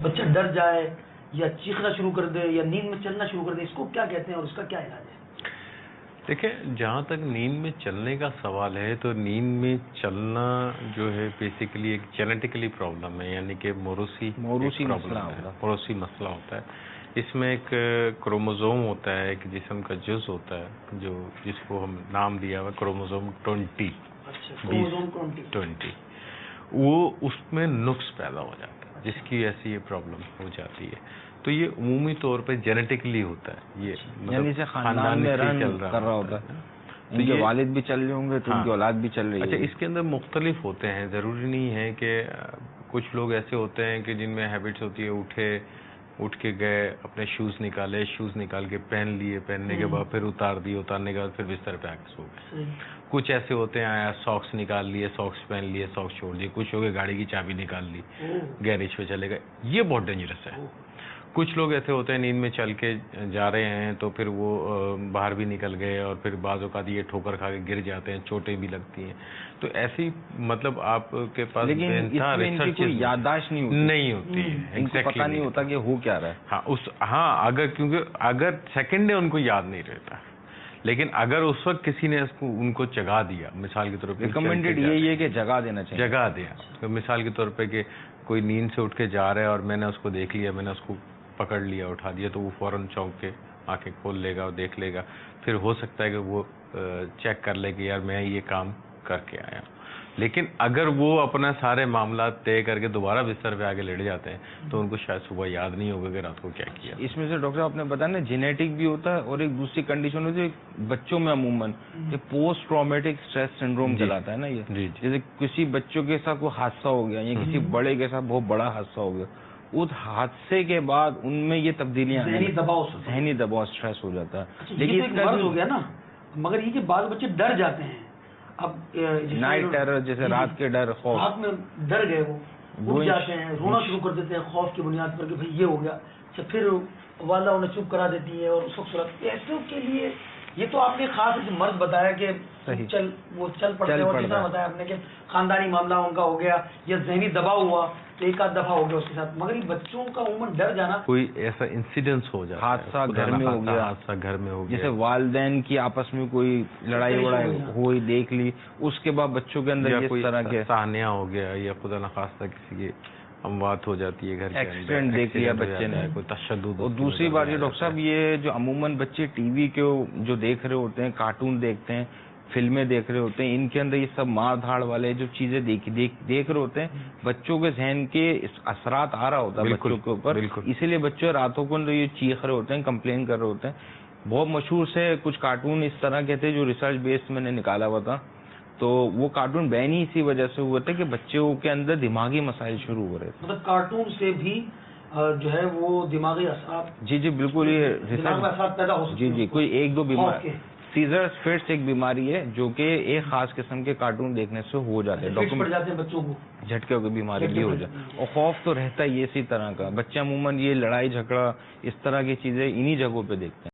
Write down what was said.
بچہ ڈر جائے یا چیخنا شروع کر دے یا نیند میں چلنا شروع کر دے، اس کو کیا کہتے ہیں اور اس کا کیا علاج ہے؟ دیکھیں، جہاں تک نیند میں چلنے کا سوال ہے تو نیند میں چلنا جو ہے بیسیکلی ایک جینیٹیکلی پرابلم ہے، یعنی کہ موروثی مسئلہ ہوتا ہے. اس میں ایک کروموزوم ہوتا ہے، ایک جسم کا جز ہوتا ہے جس کو ہم نام دیا ہوا کروموزوم 20، وہ اس میں نقص پیدا ہو جاتا ہے جس کی وجہ سے یہ پرابلم ہو جاتی ہے. تو یہ عمومی طور پہ جینیٹکلی ہوتا ہے، یہ یعنی سے خاندان میں رن کر رہا ہوتا ہے، ان کے والد بھی چل رہے ہوں گے تو ان کی اولاد بھی چل رہی ہے. اچھا، اس کے اندر مختلف ہوتے ہیں، ضروری نہیں ہے کہ کچھ لوگ ایسے ہوتے ہیں کہ جن میں ہیبٹس ہوتی ہے، اٹھ کے گئے، اپنے شوز نکال کے پہن لیے، پہننے کے بعد پھر اتار دیے، اتارنے کے بعد پھر بستر پہ آ کے سو گئے. کچھ ایسے ہوتے ہیں آیا ساکس نکال لیے، ساکس پہن لیے، ساکس چھوڑ دیے. کچھ لوگ گاڑی کی چابی نکال لی، گیریج پہ چلے گئے. یہ بہت ڈینجرس ہے. کچھ لوگ ایسے ہوتے ہیں نیند میں چل کے جا رہے ہیں تو پھر وہ باہر بھی نکل گئے اور پھر بعض اوقات یہ ٹھوکر کھا کے گر جاتے ہیں، چوٹیں بھی لگتی ہیں. تو ایسی مطلب آپ کے پاس کوئی یادداشت نہیں ہوتی ہے، ان کو پتہ نہیں ہوتا کہ ہو کیا رہا ہے. اگر سیکنڈ ڈے ان کو یاد نہیں رہتا، لیکن اگر اس وقت کسی نے ان کو جگا دیا، مثال کے طور پہ ریکمینڈڈ یہی ہے کہ جگا دینا چاہیے، جگا دیا. مثال کے طور پہ کہ کوئی نیند سے اٹھ کے جا رہا ہے اور میں نے اس کو دیکھ لیا، میں نے اس کو پکڑ لیا، اٹھا دیا، تو وہ فوراً چونک کے آنکھیں کھول لے گا اور دیکھ لے گا. پھر ہو سکتا ہے کہ وہ چیک کر لے کہ یار میں یہ کام کر کے آیا ہوں. لیکن اگر وہ اپنا سارے معاملات طے کر کے دوبارہ بستر پہ آ کے لیٹ جاتے ہیں تو ان کو شاید صبح یاد نہیں ہوگا کہ رات کو کیا کیا. اس میں سے ڈاکٹر صاحب آپ نے بتایا نا جینیٹک بھی ہوتا ہے اور ایک دوسری کنڈیشن ہوتی ہے بچوں میں عموماً کہ پوسٹ ٹرامیٹک اسٹریس سنڈروم چلاتا ہے نا یہ. جیسے کسی بچوں کے ساتھ کوئی حادثہ ہو گیا یا کسی بڑے کے ساتھ بہت بڑا حادثہ ہو گیا، اس حادثے کے بعد ان میں یہ تبدیلیاں ذہنی دباؤ اسٹریس ہو جاتا ہے. لیکن اس کا ہو گیا نا، مگر یہ کہ بعض بچے ڈر جاتے ہیں. اب نائٹ ٹیرر جیسے رات کے ڈر، خوف، رات میں ڈر گئے، وہ اٹھ جاتے ہیں، رونا شروع کر دیتے ہیں خوف کی بنیاد پر کہ بھئی یہ ہو گیا. اچھا، پھر والدہ انہیں چپ کرا دیتی ہے اور اس وقت ایسوں کے لیے یہ تو آپ نے خاص مرض بتایا کہ وہ چل پڑتے ہیں، اور جیسا بتایا آپ نے کہ خاندانی معاملہ ان کا ہو گیا یا ذہنی دباؤ ہوا تو ایک آدھ دفعہ ہو گیا اس کے ساتھ. مگر یہ بچوں کا عموماً ڈر جانا، کوئی ایسا انسیڈنس ہو جاتا ہے، حادثہ گھر میں ہو گیا، جیسے والدین کی آپس میں کوئی لڑائی وڑائی ہوئی دیکھ لی، اس کے بعد بچوں کے اندر اس طرح کے سانحہ ہو گیا یا خدا نخواستہ کسی کی اموات ہو جاتی ہے، گھر کے ایکسیڈنٹ دیکھ لیا بچے نے، کوئی تشدد. اور دوسری بات یہ ڈاکٹر صاحب، یہ جو عموماً بچے ٹی وی کے جو دیکھ رہے ہوتے ہیں، کارٹون دیکھتے ہیں، فلمیں دیکھ رہے ہوتے ہیں، ان کے اندر یہ سب مار دھاڑ والے جو چیزیں دیکھ رہے ہوتے ہیں، بچوں کے ذہن کے اثرات آ رہا ہوتا ہے بچوں کے اوپر. اسی لیے بچے راتوں کو یہ چیخ رہے ہوتے ہیں، کمپلین کر رہے ہوتے ہیں. بہت مشہور سے کچھ کارٹون اس طرح کے تھے جو ریسرچ بیس میں نے نکالا ہوا تھا. تو وہ کارٹون بین ہی اسی وجہ سے ہوئے تھے کہ بچوں کے اندر دماغی مسائل شروع ہو رہے تھے. مطلب کارٹون سے بھی جو ہے وہ دماغی اثرات، جی بالکل، یہ ریسرچ پیدا ہو سکتے ہیں. جی کوئی ایک دو بیماری، سیزر فٹس ایک بیماری ہے جو کہ ایک خاص قسم کے کارٹون دیکھنے سے ہو جاتے ہیں. پڑ جاتے ہیں بچوں کو، جھٹکے کی بیماری بھی ہو جاتی ہے. اور خوف تو رہتا ہی اسی طرح کا. بچے عموماً یہ لڑائی جھگڑا اس طرح کی چیزیں انہی جگہوں پہ دیکھتے ہیں.